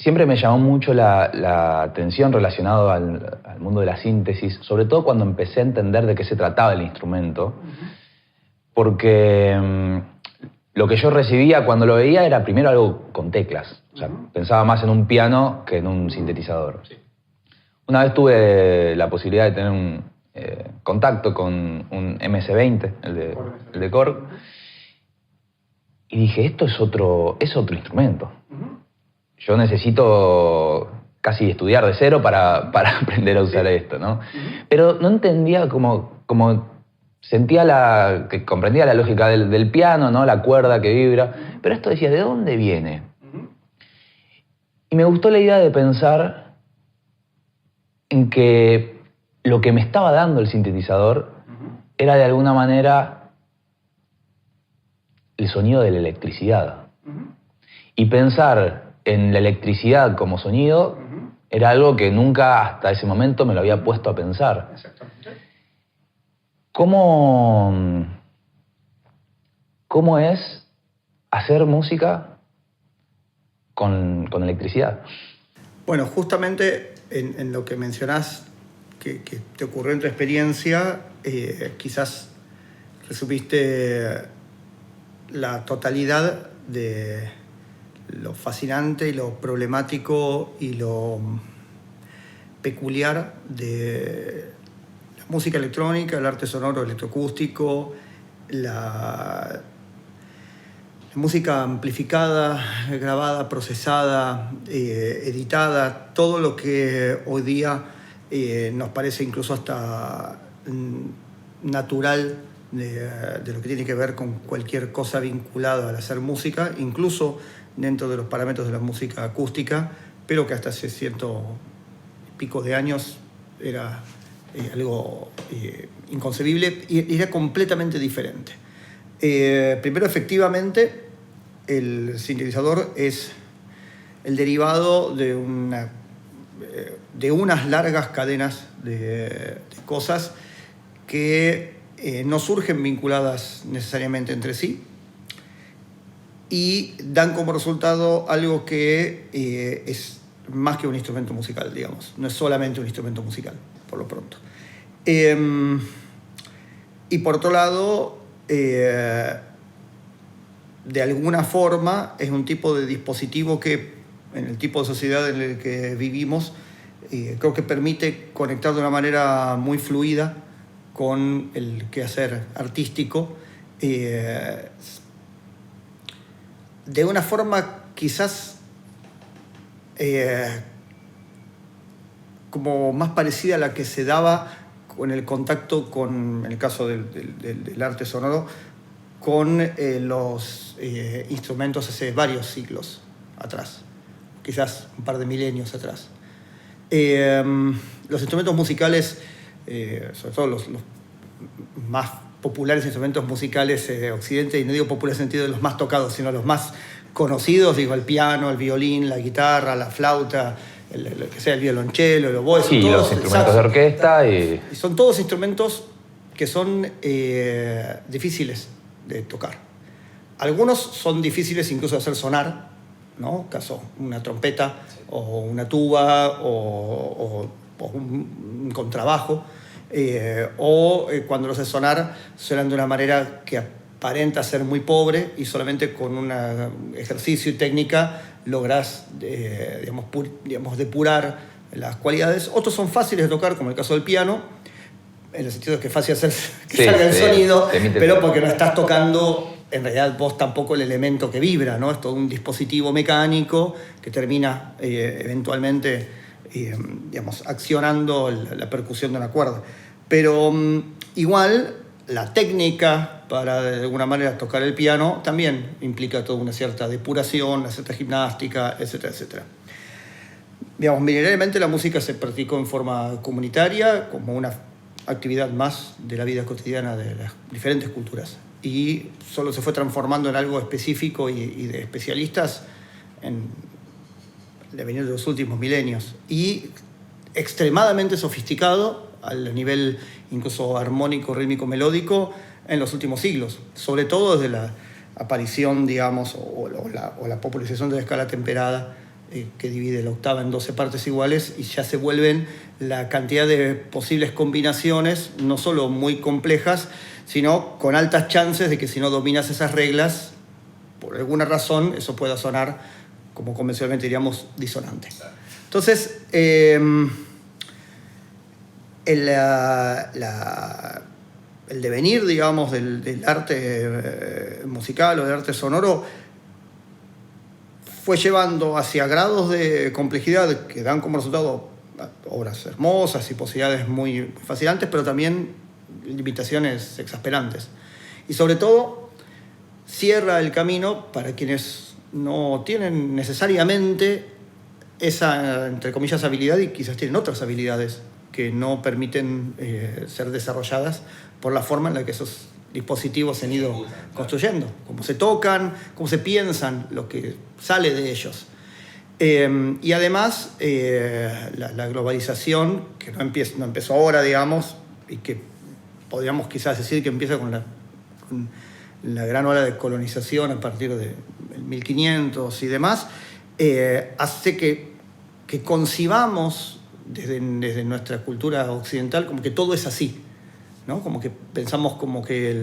siempre me llamó mucho la atención relacionado al mundo de la síntesis, sobre todo cuando empecé a entender de qué se trataba el instrumento, porque lo que yo recibía cuando lo veía era primero algo con teclas. O sea, pensaba más en un piano que en un sintetizador. Sí. Una vez tuve la posibilidad de tener un contacto con un MS-20, el de Korg, y dije, esto es otro instrumento. Yo necesito casi estudiar de cero para aprender a usar esto, ¿no? Pero no entendía como sentía que comprendía la lógica del piano, ¿no? La cuerda que vibra, pero esto decía, ¿de dónde viene? Y me gustó la idea de pensar en que lo que me estaba dando el sintetizador era de alguna manera el sonido de la electricidad. Y pensar en la electricidad como sonido era algo que nunca hasta ese momento me lo había puesto a pensar. Exactamente. ¿Cómo es hacer música con electricidad? Bueno, justamente en lo que mencionás que te ocurrió en tu experiencia, quizás resumiste la totalidad de lo fascinante y lo problemático y lo peculiar de la música electrónica, el arte sonoro electroacústico, la música amplificada, grabada, procesada, editada, todo lo que hoy día nos parece incluso hasta natural de lo que tiene que ver con cualquier cosa vinculada al hacer música, incluso dentro de los parámetros de la música acústica, pero que hasta hace ciento y pico de años era algo inconcebible y era completamente diferente. Primero, efectivamente, el sintetizador es el derivado de unas largas cadenas de cosas que no surgen vinculadas necesariamente entre sí y dan como resultado algo que es más que un instrumento musical, digamos. No es solamente un instrumento musical, por lo pronto. Y por otro lado, de alguna forma es un tipo de dispositivo que en el tipo de sociedad en el que vivimos creo que permite conectar de una manera muy fluida con el quehacer artístico, de una forma quizás como más parecida a la que se daba con el contacto con, en el caso del arte sonoro, con los instrumentos hace varios siglos atrás, quizás un par de milenios atrás. Los instrumentos musicales, sobre todo los más populares instrumentos musicales de Occidente, y no digo popular en el sentido de los más tocados, sino los más conocidos, digo el piano, el violín, la guitarra, la flauta, lo que sea, el violonchelo, el oboe. Sí, los instrumentos de orquesta. Y son todos instrumentos que son difíciles de tocar. Algunos son difíciles incluso de hacer sonar, ¿no? Caso una trompeta o una tuba o un contrabajo, cuando los haces sonar suenan de una manera que aparenta ser muy pobre y solamente con un ejercicio y técnica lográs depurar las cualidades. Otros son fáciles de tocar, como el caso del piano, en el sentido de que es fácil hacer que salga el sonido, pero porque no estás tocando en realidad vos tampoco el elemento que vibra, ¿no? Es todo un dispositivo mecánico que termina eventualmente accionando la percusión de una cuerda. Pero igual la técnica para de alguna manera tocar el piano también implica toda una cierta depuración, una cierta gimnástica, etcétera, etcétera. Milenariamente la música se practicó en forma comunitaria, como una actividad más de la vida cotidiana de las diferentes culturas. Y solo se fue transformando en algo específico y de especialistas en el devenir de los últimos milenios. Y extremadamente sofisticado al nivel incluso armónico, rítmico, melódico en los últimos siglos. Sobre todo desde la aparición, digamos, o la popularización de la escala temperada que divide la octava en 12 partes iguales y ya se vuelven la cantidad de posibles combinaciones, no solo muy complejas, sino con altas chances de que si no dominas esas reglas, por alguna razón, eso pueda sonar, como convencionalmente diríamos, disonante. Entonces, el devenir, digamos, del arte musical o del arte sonoro fue llevando hacia grados de complejidad que dan como resultado obras hermosas y posibilidades muy fascinantes, pero también limitaciones exasperantes. Y sobre todo, cierra el camino para quienes no tienen necesariamente esa, entre comillas, habilidad y quizás tienen otras habilidades que no permiten ser desarrolladas por la forma en la que esos dispositivos se han ido construyendo, cómo se tocan, cómo se piensan, lo que sale de ellos. Y además, la globalización, que no empezó ahora, digamos, y que podríamos quizás decir que empieza con la gran ola de colonización a partir del 1500 y demás, hace que concibamos desde nuestra cultura occidental como que todo es así, ¿no? Como que pensamos como que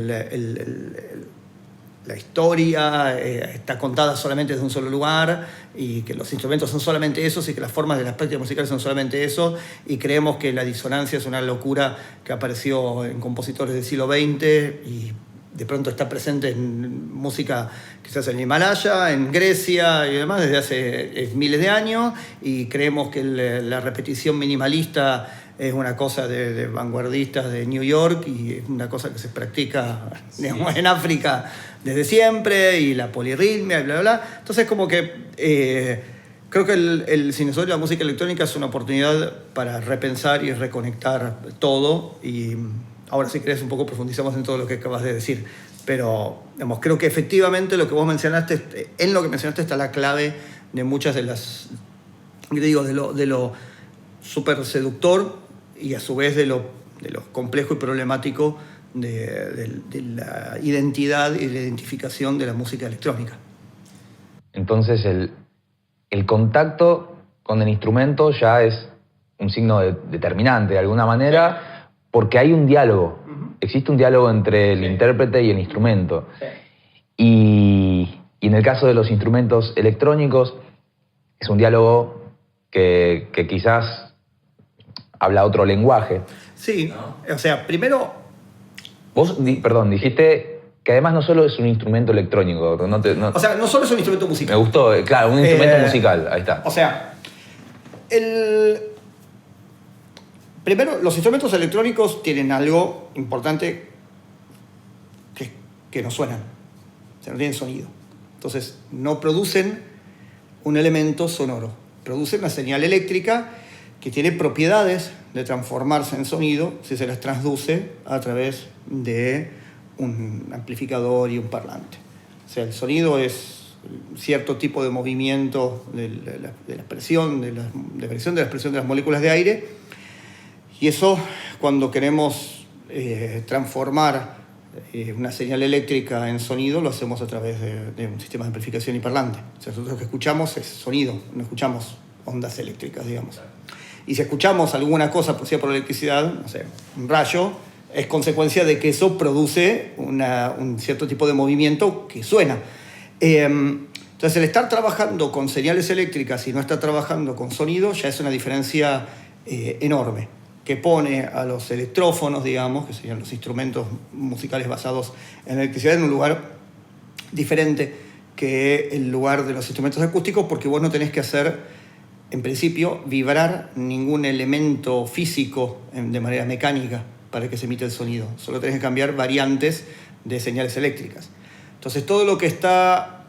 la historia está contada solamente desde un solo lugar y que los instrumentos son solamente esos y que las formas de las prácticas musicales son solamente eso, y creemos que la disonancia es una locura que apareció en compositores del siglo XX y de pronto está presente en música quizás en el Himalaya, en Grecia y demás desde hace miles de años, y creemos que la repetición minimalista es una cosa de vanguardistas de New York y es una cosa que se practica, digamos, en África desde siempre, y la polirritmia y bla, bla, bla. Entonces, como que creo que el cinesol y la música electrónica es una oportunidad para repensar y reconectar todo, y ahora si querés un poco profundizamos en todo lo que acabas de decir. Pero, digamos, creo que efectivamente lo que vos mencionaste, en lo que mencionaste está la clave de muchas de las, digo, de lo súper seductor y a su vez de lo complejo y problemático de la identidad y la identificación de la música electrónica. Entonces el contacto con el instrumento ya es un signo determinante de alguna manera, porque hay un diálogo. Existe un diálogo entre el intérprete y el instrumento. Y en el caso de los instrumentos electrónicos es un diálogo que quizás habla otro lenguaje. Sí, ¿no? O sea, primero... Vos, dijiste que además no solo es un instrumento electrónico. O sea, no solo es un instrumento musical. Me gustó, claro, un instrumento musical, ahí está. O sea, primero, los instrumentos electrónicos tienen algo importante que no suenan. O sea, no tienen sonido. Entonces, no producen un elemento sonoro. Producen una señal eléctrica que tiene propiedades de transformarse en sonido si se las transduce a través de un amplificador y un parlante. O sea, el sonido es cierto tipo de movimiento de la expresión, de la expresión de las moléculas de aire, y eso, cuando queremos transformar una señal eléctrica en sonido, lo hacemos a través de un sistema de amplificación y parlante. O sea, nosotros lo que escuchamos es sonido, no escuchamos ondas eléctricas, digamos. Y si escuchamos alguna cosa producida por electricidad, no sé, un rayo, es consecuencia de que eso produce un cierto tipo de movimiento que suena. Entonces, el estar trabajando con señales eléctricas y no estar trabajando con sonido ya es una diferencia enorme, que pone a los electrófonos, digamos, que serían los instrumentos musicales basados en electricidad, en un lugar diferente que el lugar de los instrumentos acústicos, porque vos no tenés que hacer, en principio, vibrar ningún elemento físico de manera mecánica para que se emita el sonido. Solo tenés que cambiar variantes de señales eléctricas. Entonces, todo lo que está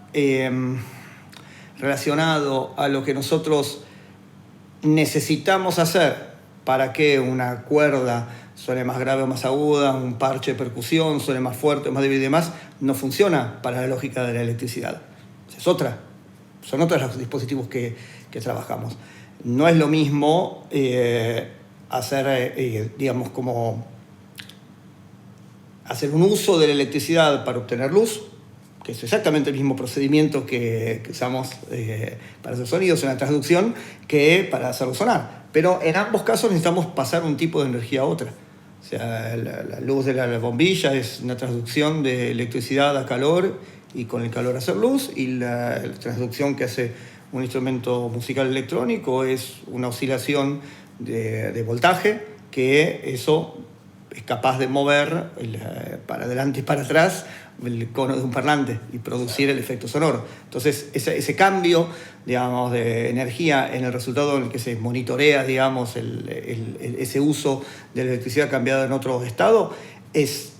relacionado a lo que nosotros necesitamos hacer para que una cuerda suene más grave o más aguda, un parche de percusión suene más fuerte o más débil y demás, no funciona para la lógica de la electricidad. Son otros los dispositivos que trabajamos. No es lo mismo hacer, digamos, como hacer un uso de la electricidad para obtener luz, que es exactamente el mismo procedimiento que usamos para hacer sonidos, una transducción, que para hacerlo sonar. Pero en ambos casos necesitamos pasar un tipo de energía a otra. O sea, la luz de la bombilla es una transducción de electricidad a calor y con el calor hacer luz, y la transducción que hace un instrumento musical electrónico es una oscilación de voltaje, que eso es capaz de mover para adelante y para atrás el cono de un parlante y producir el efecto sonoro. Entonces, ese cambio, digamos, de energía en el resultado en el que se monitorea, digamos, ese uso de la electricidad cambiada en otro estado, es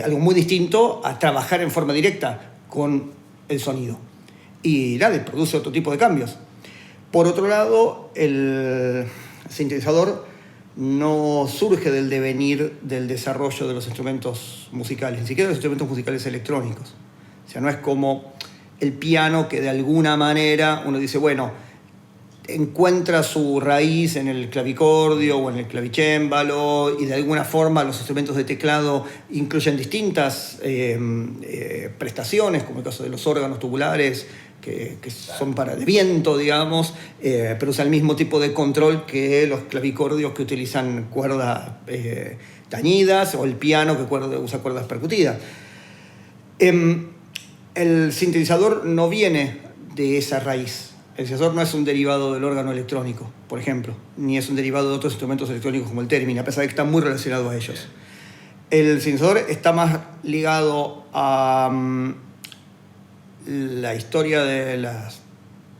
algo muy distinto a trabajar en forma directa con el sonido. Y nada, produce otro tipo de cambios. Por otro lado, el sintetizador no surge del devenir del desarrollo de los instrumentos musicales, ni siquiera de los instrumentos musicales electrónicos. O sea, no es como el piano, que de alguna manera uno dice, bueno, encuentra su raíz en el clavicordio o en el clavicémbalo, y de alguna forma los instrumentos de teclado incluyen distintas prestaciones, como el caso de los órganos tubulares, que son de viento, digamos, pero usan el mismo tipo de control que los clavicordios, que utilizan cuerdas tañidas, o el piano, que usa cuerdas percutidas. El sintetizador no viene de esa raíz. El sintetizador no es un derivado del órgano electrónico, por ejemplo, ni es un derivado de otros instrumentos electrónicos como el theremin, a pesar de que está muy relacionado a ellos. El sintetizador está más ligado a la historia de las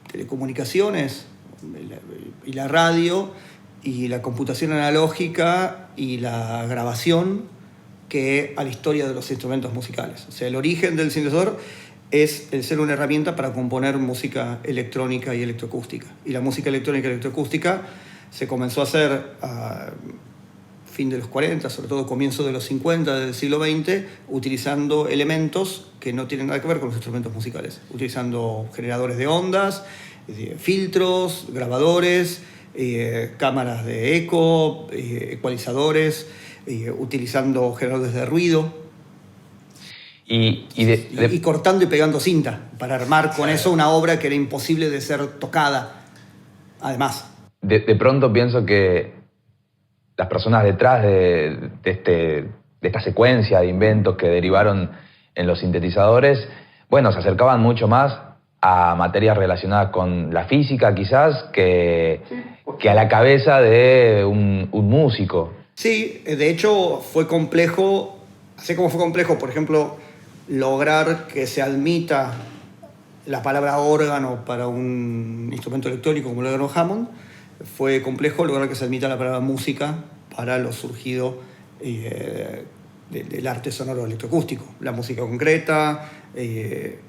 telecomunicaciones y la radio y la computación analógica y la grabación, que a la historia de los instrumentos musicales. O sea, el origen del sintetizador es el ser una herramienta para componer música electrónica y electroacústica. Y la música electrónica y electroacústica se comenzó a hacer a fin de los 40, sobre todo comienzo de los 50 del siglo XX, utilizando elementos que no tienen nada que ver con los instrumentos musicales, utilizando generadores de ondas, filtros, grabadores, cámaras de eco, ecualizadores, utilizando generadores de ruido. Y cortando y pegando cinta para armar con eso una obra que era imposible de ser tocada, además. De pronto pienso que las personas detrás de esta secuencia de inventos que derivaron en los sintetizadores, bueno, se acercaban mucho más a materias relacionadas con la física, quizás, que a la cabeza de un músico. Sí, de hecho fue complejo, así como fue complejo, por ejemplo, lograr que se admita la palabra órgano para un instrumento electrónico como el órgano Hammond, fue complejo lograr que se admita la palabra música para lo surgido del arte sonoro electroacústico. La música concreta,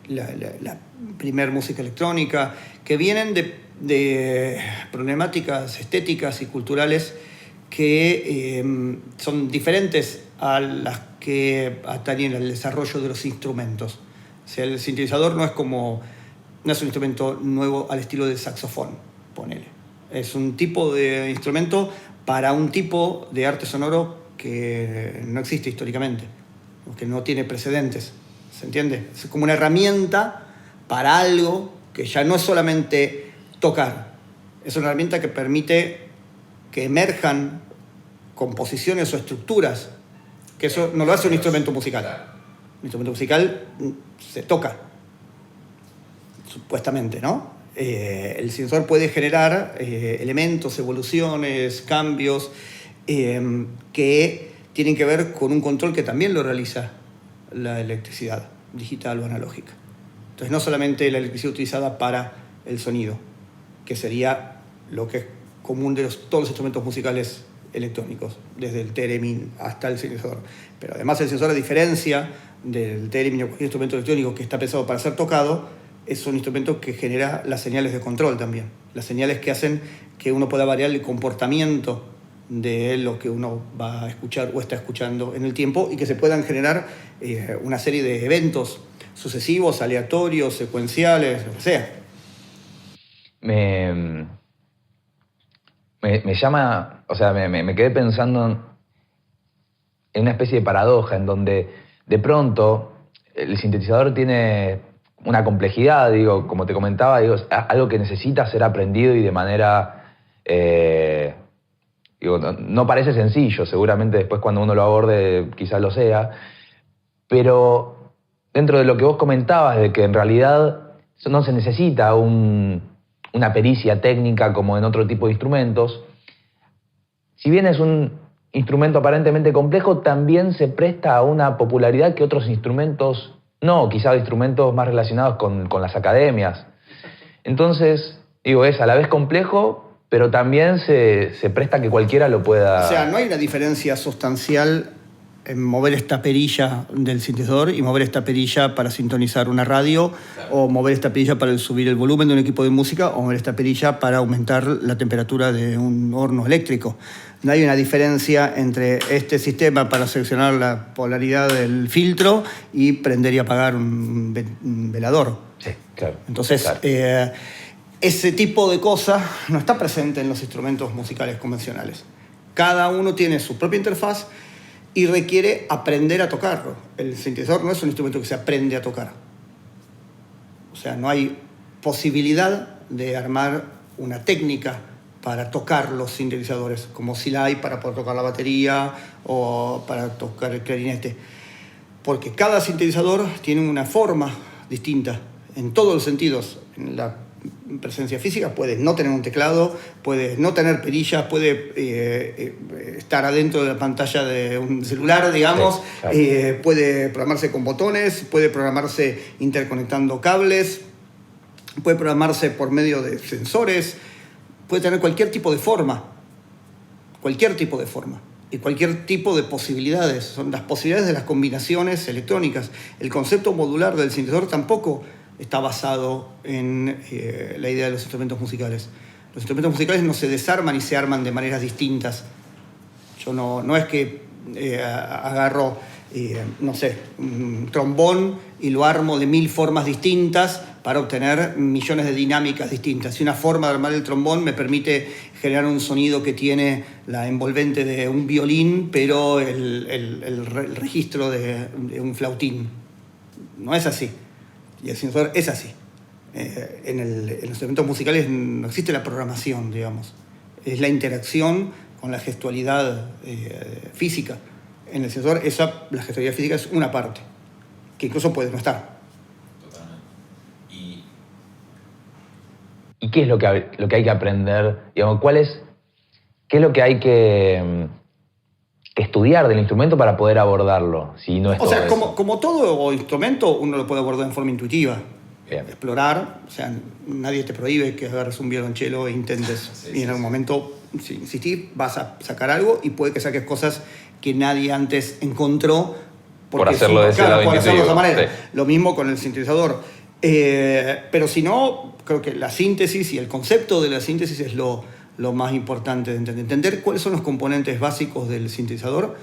la primer música electrónica, que vienen de problemáticas estéticas y culturales que son diferentes a las que atañen al desarrollo de los instrumentos. O sea, el sintetizador no es un instrumento nuevo al estilo del saxofón, ponele. Es un tipo de instrumento para un tipo de arte sonoro que no existe históricamente, que no tiene precedentes, ¿se entiende? Es como una herramienta para algo que ya no es solamente tocar, es una herramienta que permite que emerjan composiciones o estructuras, que eso no lo hace un instrumento musical. Un instrumento musical se toca, supuestamente, ¿no? El sintetizador puede generar elementos, evoluciones, cambios que tienen que ver con un control que también lo realiza la electricidad, digital o analógica. Entonces, no solamente la electricidad utilizada para el sonido, que sería lo que es común de todos los instrumentos musicales electrónicos, desde el theremin hasta el sintetizador. Pero además el sintetizador, a diferencia del theremin o cualquier instrumento electrónico que está pensado para ser tocado, es un instrumento que genera las señales de control también, las señales que hacen que uno pueda variar el comportamiento de lo que uno va a escuchar o está escuchando en el tiempo, y que se puedan generar una serie de eventos sucesivos, aleatorios, secuenciales, lo que sea. Me llama, o sea, me quedé pensando en una especie de paradoja en donde de pronto el sintetizador tiene una complejidad, digo, como te comentaba, digo, algo que necesita ser aprendido y de manera... digo, no parece sencillo, seguramente después cuando uno lo aborde quizás lo sea, pero dentro de lo que vos comentabas, de que en realidad no se necesita una pericia técnica como en otro tipo de instrumentos, si bien es un instrumento aparentemente complejo, también se presta a una popularidad que otros instrumentos no, quizás instrumentos más relacionados con las academias. Entonces, digo, es a la vez complejo, pero también se presta a que cualquiera lo pueda... O sea, no hay una diferencia sustancial en mover esta perilla del sintetizador y mover esta perilla para sintonizar una radio, claro, o mover esta perilla para subir el volumen de un equipo de música, o mover esta perilla para aumentar la temperatura de un horno eléctrico. No hay una diferencia entre este sistema para seleccionar la polaridad del filtro y prender y apagar un velador. Sí, claro. Entonces, claro, ese tipo de cosas no está presente en los instrumentos musicales convencionales. Cada uno tiene su propia interfaz y requiere aprender a tocarlo. El sintetizador no es un instrumento que se aprende a tocar. O sea, no hay posibilidad de armar una técnica para tocar los sintetizadores, como si la hay para poder tocar la batería o para tocar el clarinete. Porque cada sintetizador tiene una forma distinta en todos los sentidos. En la presencia física puedes no tener un teclado, puedes no tener perillas, puede estar adentro de la pantalla de un celular, digamos, sí, claro, puede programarse con botones, puede programarse interconectando cables, puede programarse por medio de sensores, puede tener cualquier tipo de forma y cualquier tipo de posibilidades. Son las posibilidades de las combinaciones electrónicas. El concepto modular del sintetizador tampoco está basado en la idea de los instrumentos musicales. Los instrumentos musicales no se desarman y se arman de maneras distintas. Yo no es que agarro, no sé, un trombón y lo armo de 1000 formas distintas para obtener millones de dinámicas distintas. Si una forma de armar el trombón me permite generar un sonido que tiene la envolvente de un violín, pero el registro de un flautín. No es así. Y el sintetizador es así. En los instrumentos musicales no existe la programación, digamos. Es la interacción con la gestualidad física. En el sintetizador la gestualidad física es una parte, que incluso puede no estar. Totalmente. ¿Y qué es lo que hay que aprender? Digamos, ¿qué es lo que hay que estudiar del instrumento para poder abordarlo? Si no es o sea, como todo instrumento, uno lo puede abordar en forma intuitiva. Bien. Explorar, o sea, nadie te prohíbe que agarres un violonchelo e intentes. Sí, y en algún momento, si insistís, vas a sacar algo y puede que saques cosas que nadie antes encontró por hacerlo de ese lado por hacerlo de esa manera. Sí. Lo mismo con el sintetizador. Pero si no, creo que la síntesis y el concepto de la síntesis es lo más importante de entender. Entender cuáles son los componentes básicos del sintetizador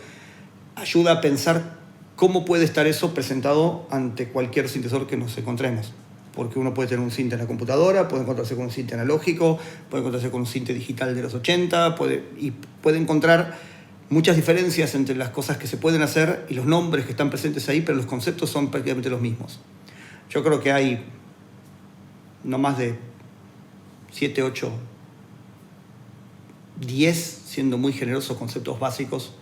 ayuda a pensar cómo puede estar eso presentado ante cualquier sintetizador que nos encontremos. Porque uno puede tener un sinte en la computadora, puede encontrarse con un sinte analógico, puede encontrarse con un sinte digital de los 80, puede encontrar muchas diferencias entre las cosas que se pueden hacer y los nombres que están presentes ahí, pero los conceptos son prácticamente los mismos. Yo creo que hay no más de 7, 8, 10, siendo muy generosos, conceptos básicos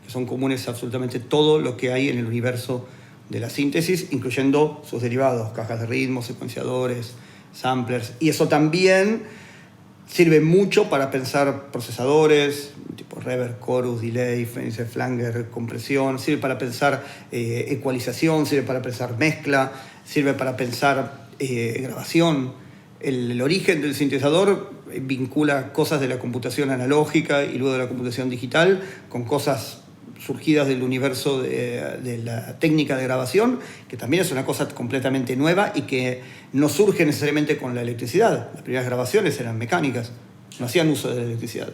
que son comunes a absolutamente todo lo que hay en el universo de la síntesis, incluyendo sus derivados, cajas de ritmo, secuenciadores, samplers. Y eso también sirve mucho para pensar procesadores, tipo reverb, chorus, delay, flanger, compresión. Sirve para pensar ecualización, sirve para pensar mezcla, sirve para pensar grabación. El origen del sintetizador vincula cosas de la computación analógica y luego de la computación digital con cosas surgidas del universo de la técnica de grabación, que también es una cosa completamente nueva y que no surge necesariamente con la electricidad. Las primeras grabaciones eran mecánicas, no hacían uso de la electricidad,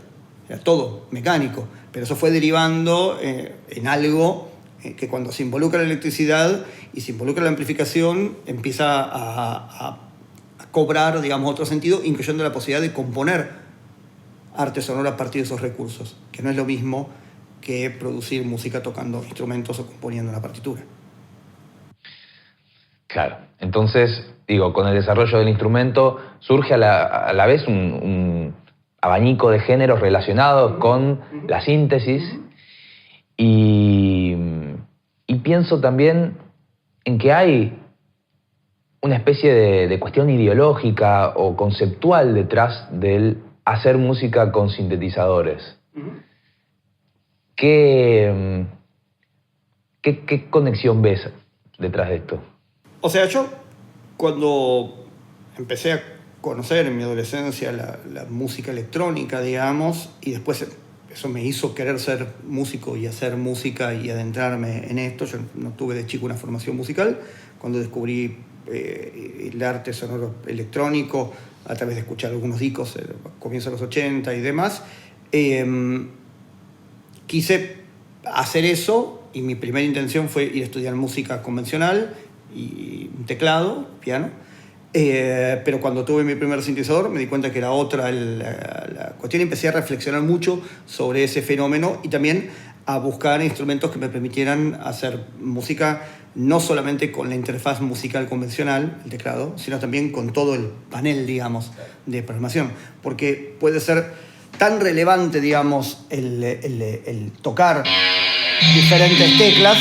era todo mecánico, pero eso fue derivando en algo que cuando se involucra la electricidad y se involucra la amplificación empieza a cobrar, digamos, otro sentido, incluyendo la posibilidad de componer arte sonoro a partir de esos recursos, que no es lo mismo que producir música tocando instrumentos o componiendo una partitura. Claro. Entonces, digo, con el desarrollo del instrumento surge a la vez un abanico de géneros relacionados con la síntesis y pienso también en que hay una especie de cuestión ideológica o conceptual detrás del hacer música con sintetizadores. ¿Qué conexión ves detrás de esto? O sea, yo cuando empecé a conocer en mi adolescencia la música electrónica, digamos, y después eso me hizo querer ser músico y hacer música y adentrarme en esto. Yo no tuve de chico una formación musical. Cuando descubrí el arte sonoro electrónico a través de escuchar algunos discos a comienzos de los 80 y demás, quise hacer eso y mi primera intención fue ir a estudiar música convencional y un teclado, piano. Pero cuando tuve mi primer sintetizador me di cuenta que era otra la cuestión y empecé a reflexionar mucho sobre ese fenómeno y también a buscar instrumentos que me permitieran hacer música no solamente con la interfaz musical convencional, el teclado, sino también con todo el panel, digamos, de programación. Porque puede ser tan relevante, digamos, el tocar diferentes teclas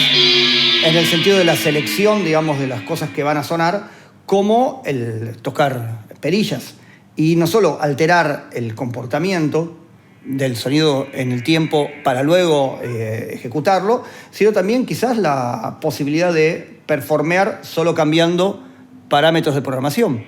en el sentido de la selección, digamos, de las cosas que van a sonar, como el tocar perillas. Y no solo alterar el comportamiento del sonido en el tiempo para luego ejecutarlo, sino también quizás la posibilidad de performear solo cambiando parámetros de programación,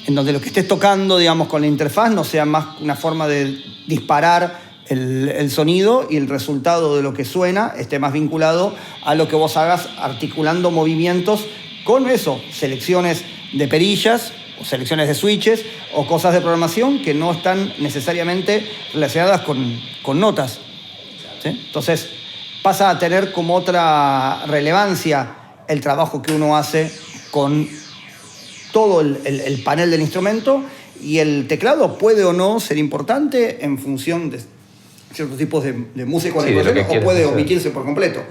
en donde lo que estés tocando, digamos, con la interfaz no sea más una forma de disparar el sonido y el resultado de lo que suena esté más vinculado a lo que vos hagas articulando movimientos con eso, selecciones de perillas o selecciones de switches o cosas de programación que no están necesariamente relacionadas con notas, ¿sí? Entonces pasa a tener como otra relevancia el trabajo que uno hace con todo el panel del instrumento, y el teclado puede o no ser importante en función de ciertos tipos de música o puede omitirse por completo.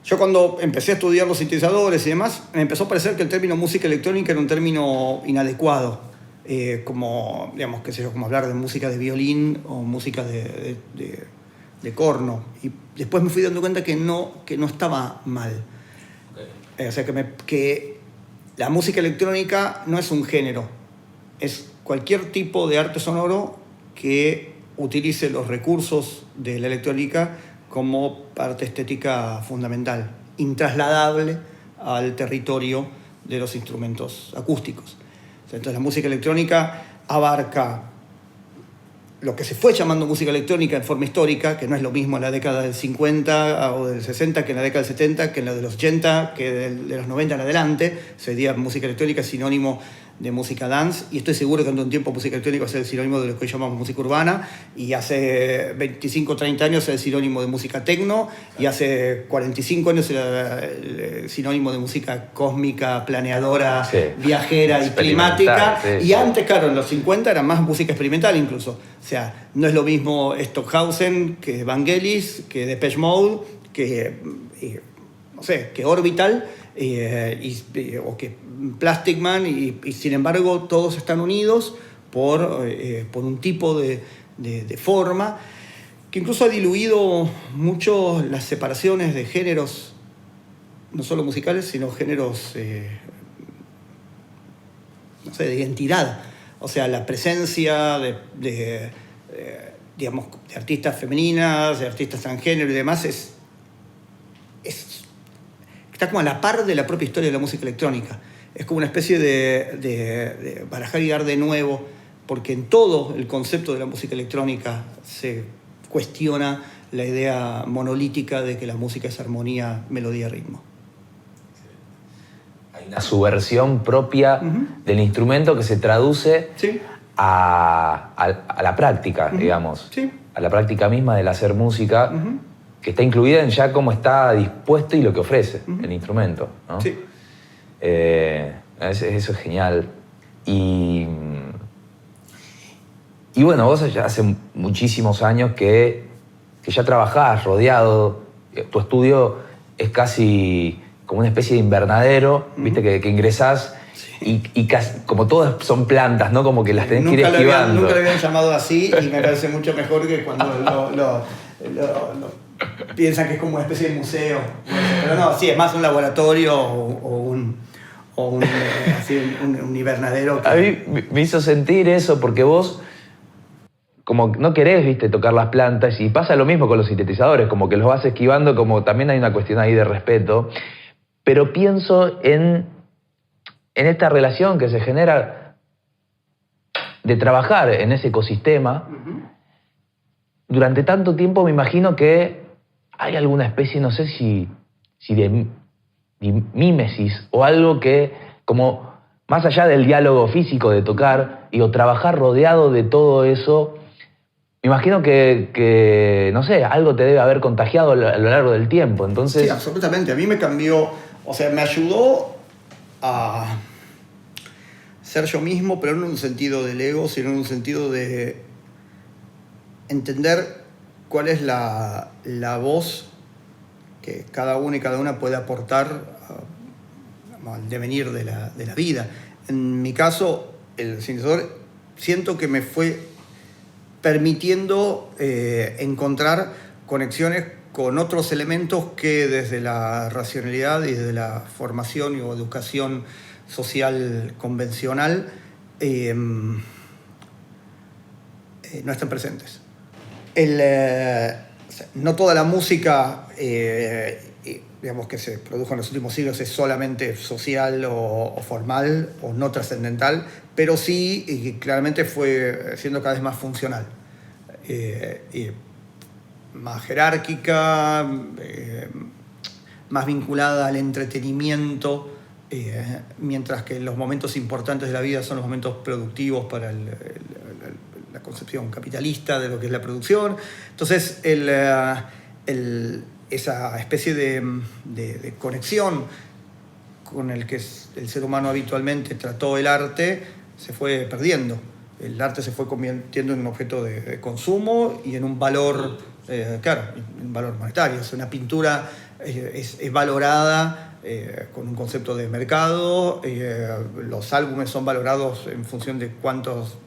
Yo cuando empecé a estudiar los sintetizadores y demás, me empezó a parecer que el término música electrónica era un término inadecuado, como, digamos, qué sé yo, como hablar de música de violín o música de corno. Y después me fui dando cuenta que no estaba mal. O sea, que la música electrónica no es un género, es cualquier tipo de arte sonoro que utilice los recursos de la electrónica como parte estética fundamental, intrasladable al territorio de los instrumentos acústicos. Entonces la música electrónica abarca lo que se fue llamando música electrónica en forma histórica, que no es lo mismo en la década del 50 o del 60 que en la década del 70, que en la de los 80, que de los 90 en adelante. Se decía música electrónica sinónimo de música dance, y estoy seguro que en un tiempo música electrónica va a ser el sinónimo de lo que hoy llamamos música urbana, y hace 25 o 30 años era el sinónimo de música techno, y hace 45 años era el sinónimo de música cósmica, planeadora, sí, viajera y climática, sí, y antes, claro, en los 50 era más música experimental incluso. O sea, no es lo mismo Stockhausen que Vangelis, que Depeche Mode, que no sé, que Orbital, o que Plastic Man, y sin embargo todos están unidos por un tipo de forma que incluso ha diluido mucho las separaciones de géneros, no solo musicales, sino géneros no sé, de identidad. O sea, la presencia digamos, de artistas femeninas, de artistas transgénero y demás está como a la par de la propia historia de la música electrónica. Es como una especie de barajar y dar de nuevo, porque en todo el concepto de la música electrónica se cuestiona la idea monolítica de que la música es armonía, melodía, ritmo. Hay una subversión propia del instrumento que se traduce a la práctica, digamos, a la práctica misma del hacer música, que está incluida en ya cómo está dispuesto y lo que ofrece el instrumento, ¿no? Sí. Eso es genial. Y bueno, vos ya hace muchísimos años que ya trabajás rodeado, tu estudio es casi como una especie de invernadero, ¿viste? Que ingresás y casi, como todas son plantas, ¿no? Como que las tenés que ir esquivando. Nunca lo habían llamado así y me parece mucho mejor que cuando piensan que es como una especie de museo. Pero no, sí, es más un laboratorio o un invernadero. A mí me hizo sentir eso porque vos como no querés, viste, tocar las plantas, y pasa lo mismo con los sintetizadores, como que los vas esquivando, como también hay una cuestión ahí de respeto, pero pienso en esta relación que se genera de trabajar en ese ecosistema. Durante tanto tiempo me imagino que hay alguna especie, no sé si de mímesis o algo que, como más allá del diálogo físico de tocar o trabajar rodeado de todo eso, me imagino que, no sé, algo te debe haber contagiado a lo largo del tiempo. Entonces... Sí, absolutamente. A mí me cambió, o sea, me ayudó a ser yo mismo, pero no en un sentido del ego, sino en un sentido de entender cuál es la voz que cada uno y cada una puede aportar al devenir de la vida. En mi caso, el sintetizador siento que me fue permitiendo encontrar conexiones con otros elementos que desde la racionalidad y desde la formación o educación social convencional no están presentes. No toda la música digamos, que se produjo en los últimos siglos es solamente social o formal o no trascendental, pero sí claramente fue siendo cada vez más funcional, más jerárquica, más vinculada al entretenimiento, mientras que los momentos importantes de la vida son los momentos productivos para la concepción capitalista de lo que es la producción. Entonces, esa especie de conexión con el que el ser humano habitualmente trató el arte se fue perdiendo. El arte se fue convirtiendo en un objeto de consumo y en un valor, un valor monetario. O sea, una pintura es valorada con un concepto de mercado, los álbumes son valorados en función de cuántos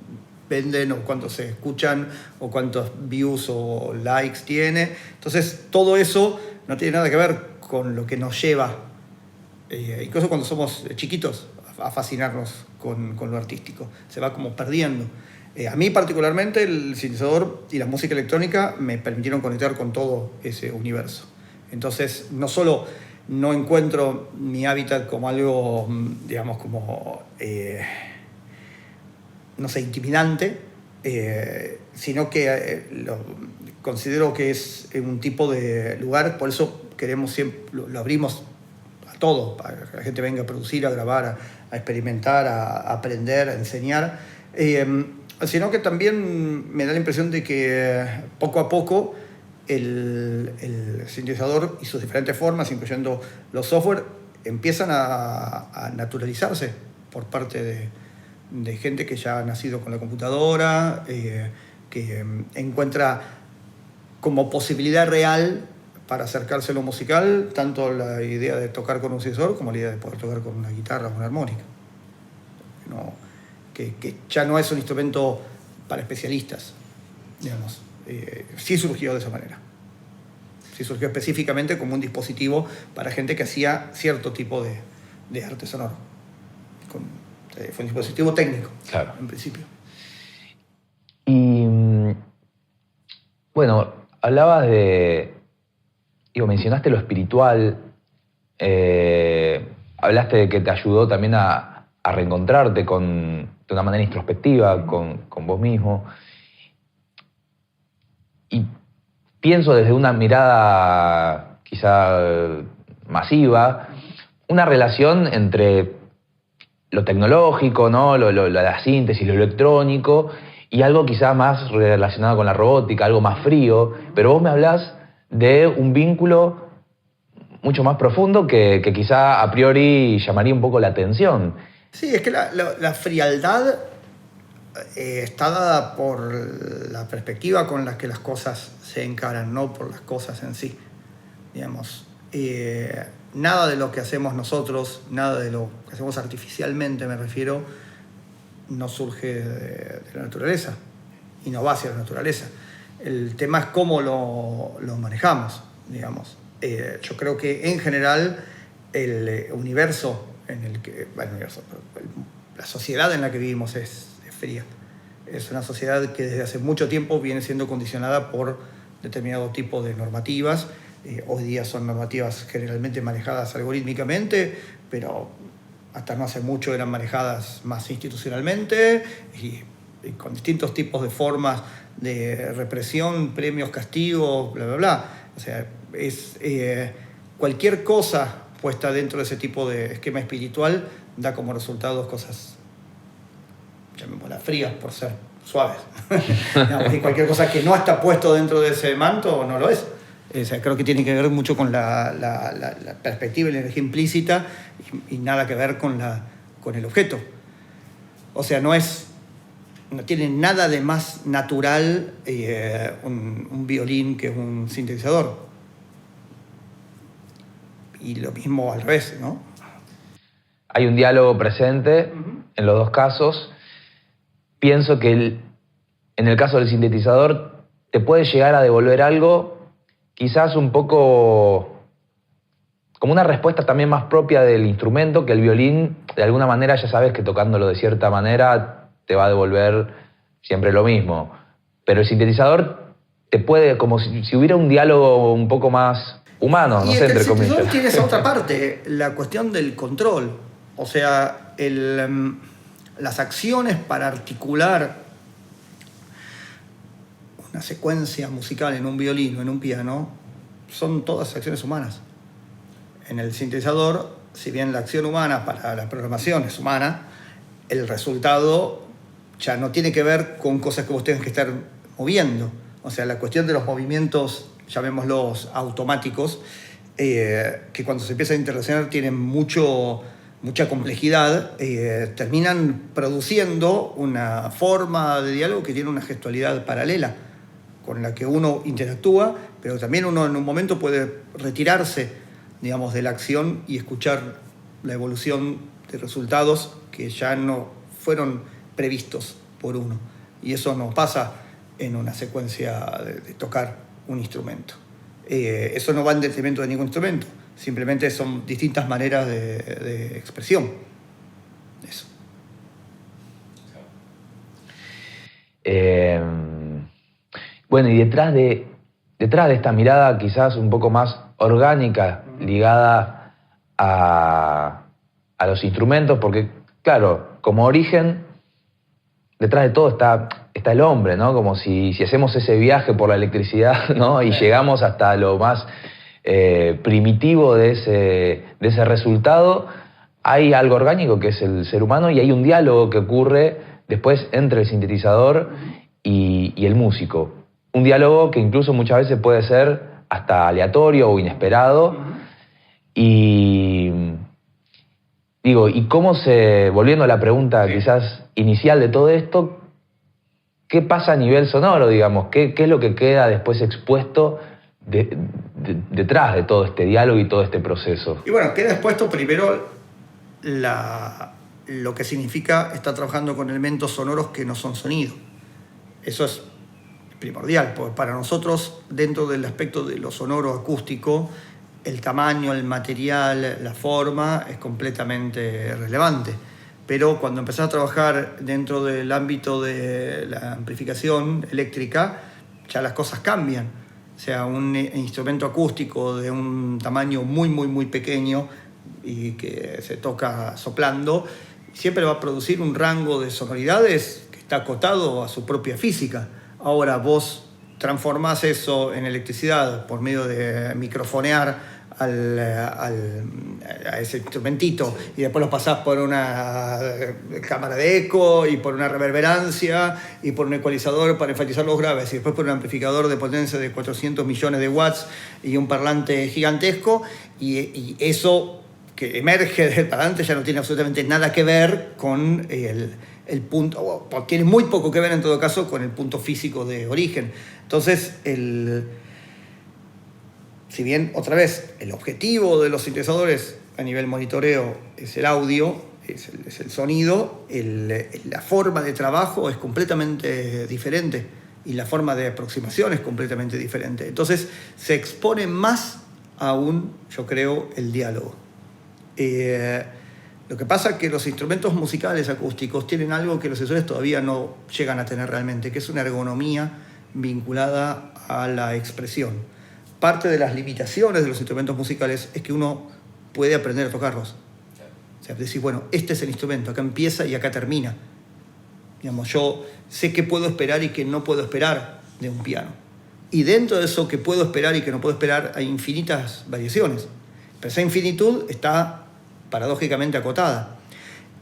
venden o cuántos se escuchan o cuántos views o likes tiene. Entonces todo eso no tiene nada que ver con lo que nos lleva, incluso cuando somos chiquitos, a fascinarnos con lo artístico. Se va como perdiendo. A mí particularmente el sintetizador y la música electrónica me permitieron conectar con todo ese universo. Entonces no solo no encuentro mi hábitat como algo, digamos, como no sé, intimidante, sino que considero que es un tipo de lugar, por eso queremos siempre, lo abrimos a todo, para que la gente venga a producir, a grabar, a experimentar, a aprender, a enseñar, sino que también me da la impresión de que poco a poco el sintetizador y sus diferentes formas, incluyendo los software, empiezan a naturalizarse por parte de gente que ya ha nacido con la computadora, que encuentra como posibilidad real para acercarse a lo musical tanto la idea de tocar con un sintetizador como la idea de poder tocar con una guitarra o una armónica. Que ya no es un instrumento para especialistas, digamos. Sí surgió de esa manera. Sí surgió específicamente como un dispositivo para gente que hacía cierto tipo de arte sonoro. Fue un dispositivo técnico, claro, en principio. Y bueno, hablabas mencionaste lo espiritual, hablaste de que te ayudó también a reencontrarte de una manera introspectiva con vos mismo. Y pienso desde una mirada quizá masiva, una relación entre lo tecnológico, ¿no? La síntesis, lo electrónico, y algo quizá más relacionado con la robótica, algo más frío, pero vos me hablás de un vínculo mucho más profundo que quizá a priori llamaría un poco la atención. Sí, es que la frialdad está dada por la perspectiva con la que las cosas se encaran, no por las cosas en sí. Digamos, nada de lo que hacemos nosotros, nada de lo que hacemos artificialmente, me refiero, no surge de la naturaleza y no va hacia la naturaleza. El tema es cómo lo manejamos, digamos. Yo creo que en general el universo en el que... Bueno, la sociedad en la que vivimos es fría. Es una sociedad que desde hace mucho tiempo viene siendo condicionada por determinado tipo de normativas. Hoy día son normativas generalmente manejadas algorítmicamente, pero hasta no hace mucho eran manejadas más institucionalmente y con distintos tipos de formas de represión, premios, castigos, bla, bla, bla. O sea, es cualquier cosa puesta dentro de ese tipo de esquema espiritual da como resultado cosas, llamémoslas frías por ser suaves. Digamos, y cualquier cosa que no está puesto dentro de ese manto no lo es. O sea, creo que tiene que ver mucho con la perspectiva y la energía implícita y nada que ver con el objeto. O sea, no tiene nada de más natural un violín que un sintetizador. Y lo mismo al revés, ¿no? Hay un diálogo presente en los dos casos. Pienso que en el caso del sintetizador te puede llegar a devolver algo quizás un poco como una respuesta también más propia del instrumento, que el violín, de alguna manera ya sabes que tocándolo de cierta manera te va a devolver siempre lo mismo. Pero el sintetizador te puede, como si hubiera un diálogo un poco más humano, no sé, entre comillas. El sintetizador tiene esa otra parte, la cuestión del control. O sea, las acciones para articular una secuencia musical en un violín o en un piano son todas acciones humanas. En el sintetizador, si bien la acción humana para la programación es humana, el resultado ya no tiene que ver con cosas que vos tengas que estar moviendo. O sea, la cuestión de los movimientos, llamémoslos automáticos, que cuando se empieza a interrelacionar tienen mucha complejidad, terminan produciendo una forma de diálogo que tiene una gestualidad paralela con la que uno interactúa, pero también uno en un momento puede retirarse, digamos, de la acción y escuchar la evolución de resultados que ya no fueron previstos por uno. Y eso no pasa en una secuencia de tocar un instrumento. Eso no va en detrimento de ningún instrumento, simplemente son distintas maneras de expresión. Eso. Bueno, y detrás de esta mirada quizás un poco más orgánica, ligada a los instrumentos, porque, claro, como origen, detrás de todo está el hombre, ¿no? Como si hacemos ese viaje por la electricidad, ¿no? Y llegamos hasta lo más primitivo de ese resultado, hay algo orgánico que es el ser humano y hay un diálogo que ocurre después entre el sintetizador y el músico. Un diálogo que incluso muchas veces puede ser hasta aleatorio o inesperado. Y digo, ¿y cómo volviendo a la pregunta quizás inicial de todo esto, qué pasa a nivel sonoro, digamos? ¿Qué es lo que queda después expuesto detrás de todo este diálogo y todo este proceso? Y bueno, queda expuesto primero lo que significa estar trabajando con elementos sonoros que no son sonido. Eso es primordial, porque para nosotros, dentro del aspecto de lo sonoro acústico, el tamaño, el material, la forma es completamente relevante. Pero cuando empezás a trabajar dentro del ámbito de la amplificación eléctrica, ya las cosas cambian. O sea, un instrumento acústico de un tamaño muy, muy, muy pequeño y que se toca soplando, siempre va a producir un rango de sonoridades que está acotado a su propia física. Ahora vos transformás eso en electricidad por medio de microfonear a ese instrumentito y después lo pasás por una cámara de eco y por una reverberancia y por un ecualizador para enfatizar los graves y después por un amplificador de potencia de 400 millones de watts y un parlante gigantesco y eso que emerge del parlante ya no tiene absolutamente nada que ver con el punto, o tiene muy poco que ver en todo caso con el punto físico de origen. Entonces si bien, otra vez, el objetivo de los sintetizadores a nivel monitoreo es el audio, es el sonido, la forma de trabajo es completamente diferente y la forma de aproximación es completamente diferente. Entonces se expone más aún, yo creo, el diálogo. Lo que pasa es que los instrumentos musicales acústicos tienen algo que los sensores todavía no llegan a tener realmente, que es una ergonomía vinculada a la expresión. Parte de las limitaciones de los instrumentos musicales es que uno puede aprender a tocarlos. O sea, decir, bueno, este es el instrumento, acá empieza y acá termina. Digamos, yo sé qué puedo esperar y qué no puedo esperar de un piano. Y dentro de eso que puedo esperar y que no puedo esperar hay infinitas variaciones. Pero esa infinitud está paradójicamente acotada.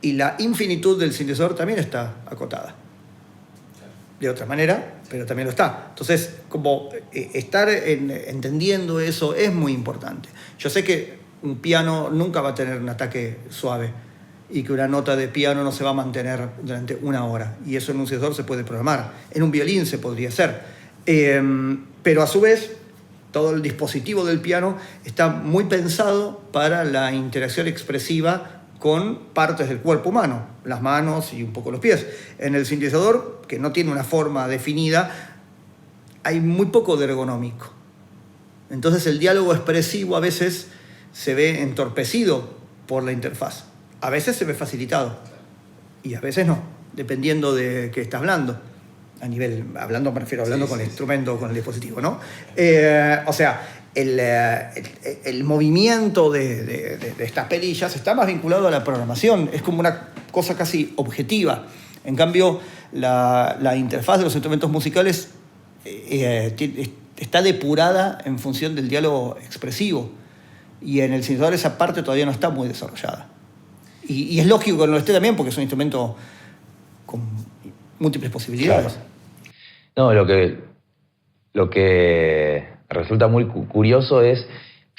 Y la infinitud del sintetizador también está acotada. De otra manera, pero también lo está. Entonces, como estar entendiendo eso es muy importante. Yo sé que un piano nunca va a tener un ataque suave y que una nota de piano no se va a mantener durante una hora. Y eso en un sintetizador se puede programar. En un violín se podría hacer. Pero a su vez, todo el dispositivo del piano está muy pensado para la interacción expresiva con partes del cuerpo humano, las manos y un poco los pies. En el sintetizador, que no tiene una forma definida, hay muy poco de ergonómico. Entonces el diálogo expresivo a veces se ve entorpecido por la interfaz. A veces se ve facilitado y a veces no, dependiendo de qué está hablando. A nivel, hablando me refiero hablando con el instrumento, con el dispositivo, ¿no? O sea, el movimiento de estas perillas está más vinculado a la programación, es como una cosa casi objetiva. En cambio, la interfaz de los instrumentos musicales está depurada en función del diálogo expresivo, y en el sintetizador esa parte todavía no está muy desarrollada. Y es lógico que no lo esté también, porque es un instrumento con múltiples posibilidades. Claro. No, lo que resulta muy curioso es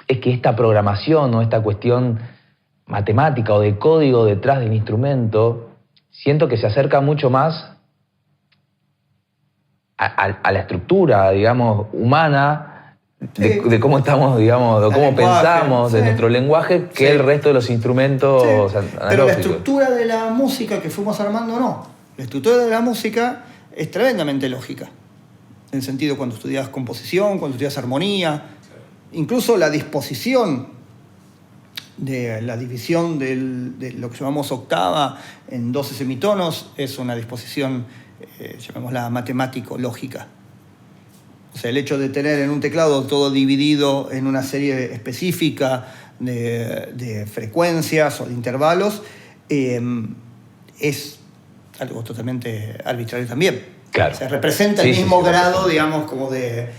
que esta programación o esta cuestión matemática o de código detrás del instrumento, siento que se acerca mucho más a la estructura, digamos, humana de cómo estamos, digamos, de cómo pensamos, de nuestro lenguaje, que el resto de los instrumentos analógicos. Pero la estructura de la música que fuimos armando, no. La estructura de la música es tremendamente lógica. En el sentido, cuando estudias composición, cuando estudias armonía, incluso la disposición de la división de lo que llamamos octava en 12 semitonos es una disposición, llamémosla matemático-lógica. O sea, el hecho de tener en un teclado todo dividido en una serie específica de frecuencias o de intervalos es algo totalmente arbitrario también. Claro. O sea, representa el mismo grado, digamos, como de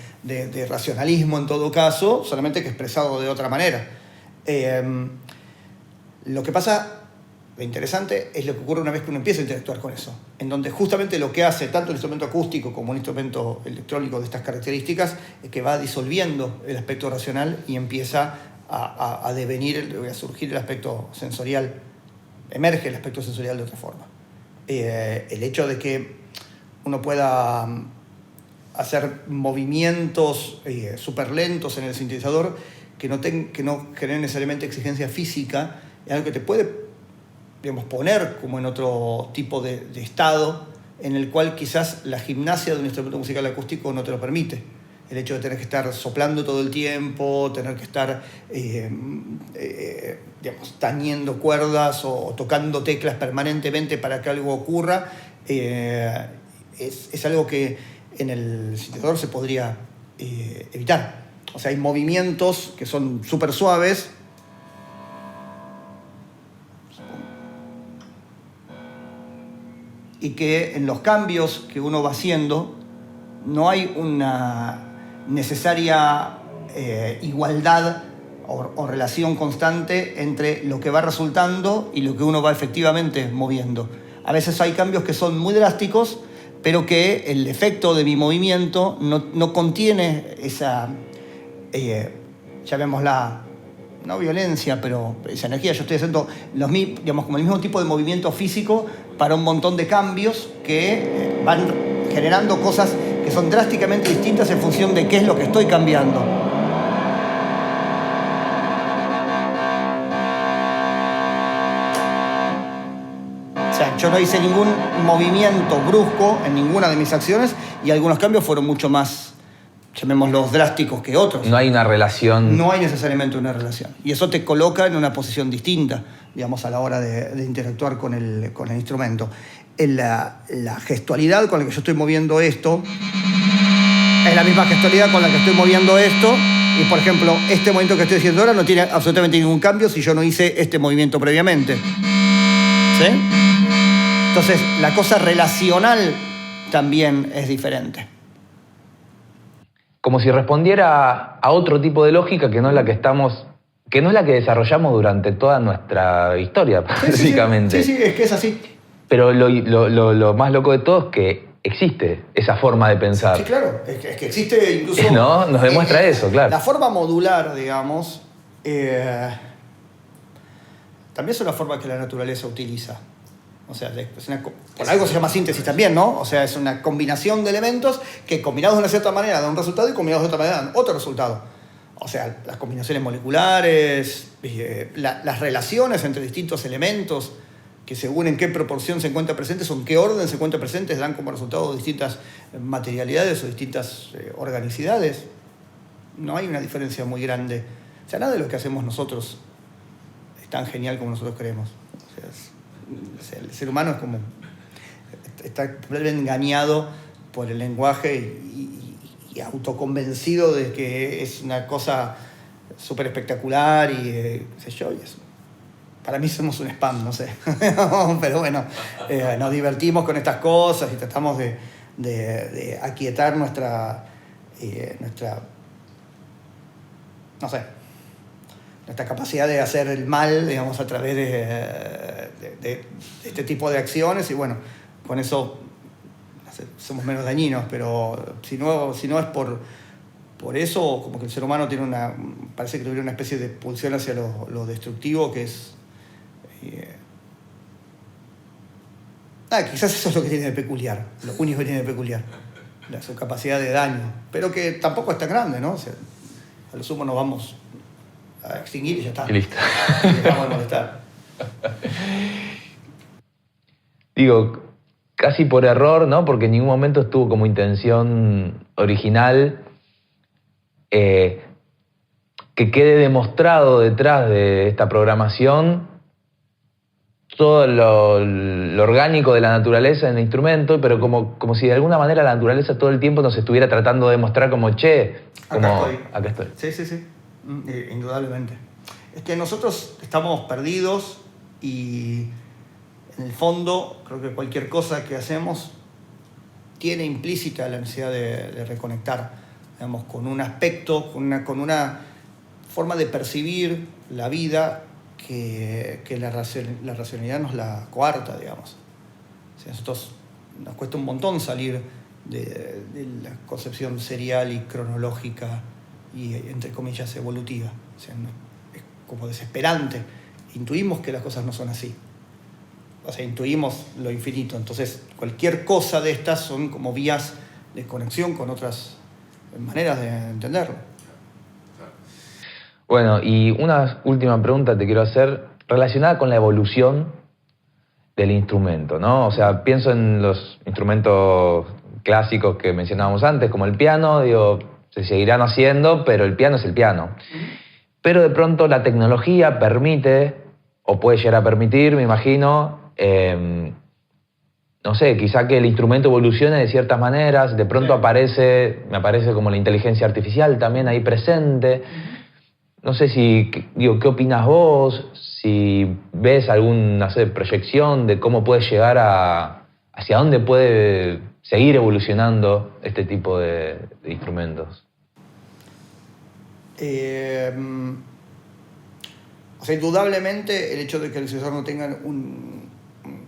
racionalismo en todo caso, solamente que expresado de otra manera. Lo que pasa, lo interesante, es lo que ocurre una vez que uno empieza a interactuar con eso, en donde justamente lo que hace tanto el instrumento acústico como un instrumento electrónico de estas características es que va disolviendo el aspecto racional y empieza a devenir, a surgir el aspecto sensorial, emerge el aspecto sensorial de otra forma. El hecho de que uno pueda hacer movimientos súper lentos en el sintetizador que no generen necesariamente exigencia física, es algo que te puede, digamos, poner como en otro tipo de estado en el cual quizás la gimnasia de un instrumento musical acústico no te lo permite. El hecho de tener que estar soplando todo el tiempo, tener que estar digamos, tañendo cuerdas o tocando teclas permanentemente para que algo ocurra, es algo que en el sintetizador se podría evitar. O sea, hay movimientos que son súper suaves, y que en los cambios que uno va haciendo no hay una necesaria igualdad o relación constante entre lo que va resultando y lo que uno va efectivamente moviendo. A veces hay cambios que son muy drásticos, pero que el efecto de mi movimiento no contiene esa, llamémosla, no violencia, pero esa energía. Yo estoy haciendo digamos, como el mismo tipo de movimiento físico para un montón de cambios que van generando cosas que son drásticamente distintas en función de qué es lo que estoy cambiando. yo no hice ningún movimiento brusco en ninguna de mis acciones y algunos cambios fueron mucho más, llamémoslos, drásticos que otros. No hay una relación. No hay necesariamente una relación. Y eso te coloca en una posición distinta, digamos, a la hora de interactuar con el instrumento. La gestualidad con la que yo estoy moviendo esto es la misma gestualidad con la que estoy moviendo esto. Y, por ejemplo, este movimiento que estoy haciendo ahora no tiene absolutamente ningún cambio si yo no hice este movimiento previamente. ¿Sí? Entonces, la cosa relacional también es diferente. Como si respondiera a otro tipo de lógica que no es la que desarrollamos durante toda nuestra historia, básicamente. Sí, es que es así. Pero lo más loco de todo es que existe esa forma de pensar. Sí, claro, es que existe incluso... ¿No? Nos demuestra eso, claro. La forma modular, digamos, también es una forma que la naturaleza utiliza. O sea, por algo se llama síntesis también, ¿no? O sea, es una combinación de elementos que combinados de una cierta manera dan un resultado y combinados de otra manera dan otro resultado. O sea, las combinaciones moleculares, las relaciones entre distintos elementos que según en qué proporción se encuentran presentes o en qué orden se encuentran presentes dan como resultado distintas materialidades o distintas organicidades. No hay una diferencia muy grande. O sea, nada de lo que hacemos nosotros es tan genial como nosotros creemos. O sea, el ser humano es como... está completamente engañado por el lenguaje y autoconvencido de que es una cosa súper espectacular y qué sé yo, y eso. Para mí somos un spam, no sé. Pero bueno, nos divertimos con estas cosas y tratamos de aquietar nuestra no sé, nuestra capacidad de hacer el mal, digamos, a través de este tipo de acciones y bueno, con eso no sé, somos menos dañinos, pero si no es por eso, como que el ser humano parece que tuviera una especie de pulsión hacia lo destructivo que es... quizás eso es lo que tiene de peculiar, lo único que tiene de peculiar, su capacidad de daño, pero que tampoco es tan grande, ¿no? O sea, a lo sumo nos vamos a extinguir y ya está. Y listo. Y vamos a molestar. Digo, casi por error, ¿no? Porque en ningún momento estuvo como intención original que quede demostrado detrás de esta programación todo lo orgánico de la naturaleza en el instrumento, pero como si de alguna manera la naturaleza todo el tiempo nos estuviera tratando de mostrar como, che, como, acá estoy. Sí. Indudablemente. Es que nosotros estamos perdidos y en el fondo creo que cualquier cosa que hacemos tiene implícita la necesidad de reconectar, digamos, con un aspecto, con una forma de percibir la vida que la racionalidad nos la coarta, digamos. O sea, a nosotros nos cuesta un montón salir de la concepción serial y cronológica y, entre comillas, evolutiva. O sea, es como desesperante. Intuimos que las cosas no son así. O sea, intuimos lo infinito. Entonces, cualquier cosa de estas son como vías de conexión con otras maneras de entenderlo. Bueno, y una última pregunta te quiero hacer relacionada con la evolución del instrumento, ¿no? O sea, pienso en los instrumentos clásicos que mencionábamos antes, como el piano, digo, se seguirán haciendo, pero el piano es el piano. Pero de pronto la tecnología permite, o puede llegar a permitir, me imagino, no sé, quizá que el instrumento evolucione de ciertas maneras, de pronto me aparece como la inteligencia artificial también ahí presente. No sé ¿qué opinas vos? Si ves alguna proyección de cómo puede llegar hacia dónde puede seguir evolucionando este tipo de instrumentos. O sea, indudablemente el hecho de que el sensor no tenga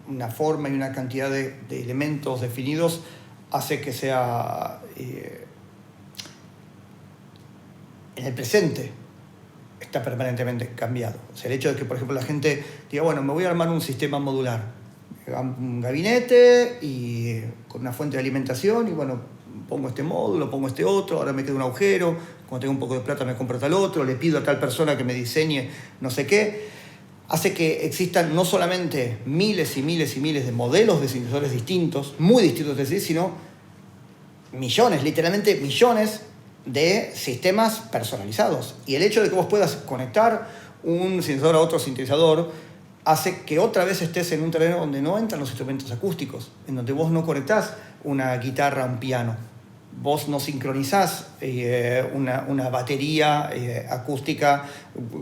una forma y una cantidad de elementos definidos hace que sea en el presente está permanentemente cambiado. O sea, el hecho de que, por ejemplo, la gente diga, bueno, me voy a armar un sistema modular, un gabinete y con una fuente de alimentación y bueno, pongo este módulo, pongo este otro, ahora me queda un agujero, cuando tengo un poco de plata me compro tal otro, le pido a tal persona que me diseñe no sé qué. hace que existan no solamente miles y miles y miles de modelos de sintetizadores distintos, muy distintos de sí, sino millones, literalmente millones de sistemas personalizados. Y el hecho de que vos puedas conectar un sintetizador a otro sintetizador hace que otra vez estés en un terreno donde no entran los instrumentos acústicos, en donde vos no conectás una guitarra a un piano, vos no sincronizás una batería acústica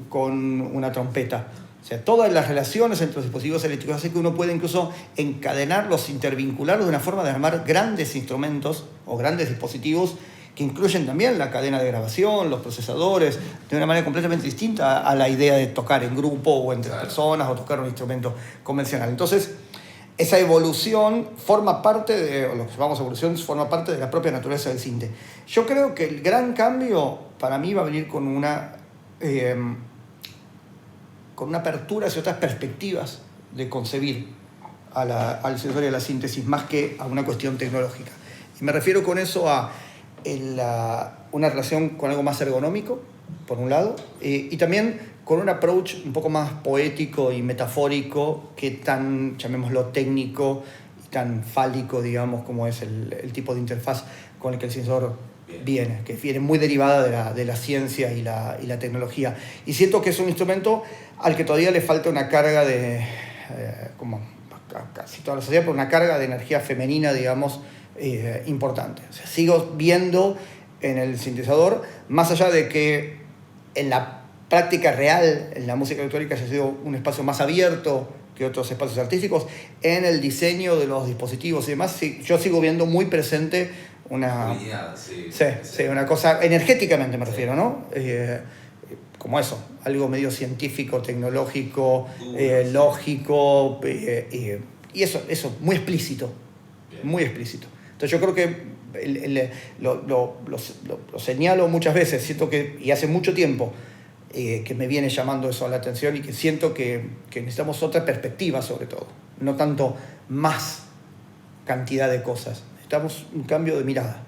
con una trompeta. O sea, todas las relaciones entre los dispositivos eléctricos hacen que uno pueda incluso encadenarlos, intervincularlos de una forma de armar grandes instrumentos o grandes dispositivos que incluyen también la cadena de grabación, los procesadores, de una manera completamente distinta a la idea de tocar en grupo o entre personas o tocar un instrumento convencional. Entonces, esa evolución forma parte de, o lo que llamamos evolución, forma parte de la propia naturaleza del sinte. Yo creo que el gran cambio para mí va a venir con una apertura hacia otras perspectivas de concebir al sensor y a la síntesis más que a una cuestión tecnológica. Y me refiero con eso a una relación con algo más ergonómico, por un lado, y también con un approach un poco más poético y metafórico que tan, llamémoslo, técnico y tan fálico, digamos, como es el tipo de interfaz con el que el sensor viene, que viene muy derivada de la ciencia y la tecnología. Y siento que es un instrumento al que todavía le falta una carga de, como casi toda la sociedad, pero una carga de energía femenina, digamos, importante. O sea, sigo viendo en el sintetizador, más allá de que en la práctica real, en la música electrónica haya sido un espacio más abierto que otros espacios artísticos, en el diseño de los dispositivos y demás, sí, yo sigo viendo muy presente una cosa, energéticamente me refiero, ¿no? Como eso, algo medio científico, tecnológico, lógico, y eso, muy explícito, muy explícito. Entonces yo creo que lo señalo muchas veces, siento que, y hace mucho tiempo, que me viene llamando eso a la atención y que siento que necesitamos otra perspectiva sobre todo, no tanto más cantidad de cosas, necesitamos un cambio de mirada.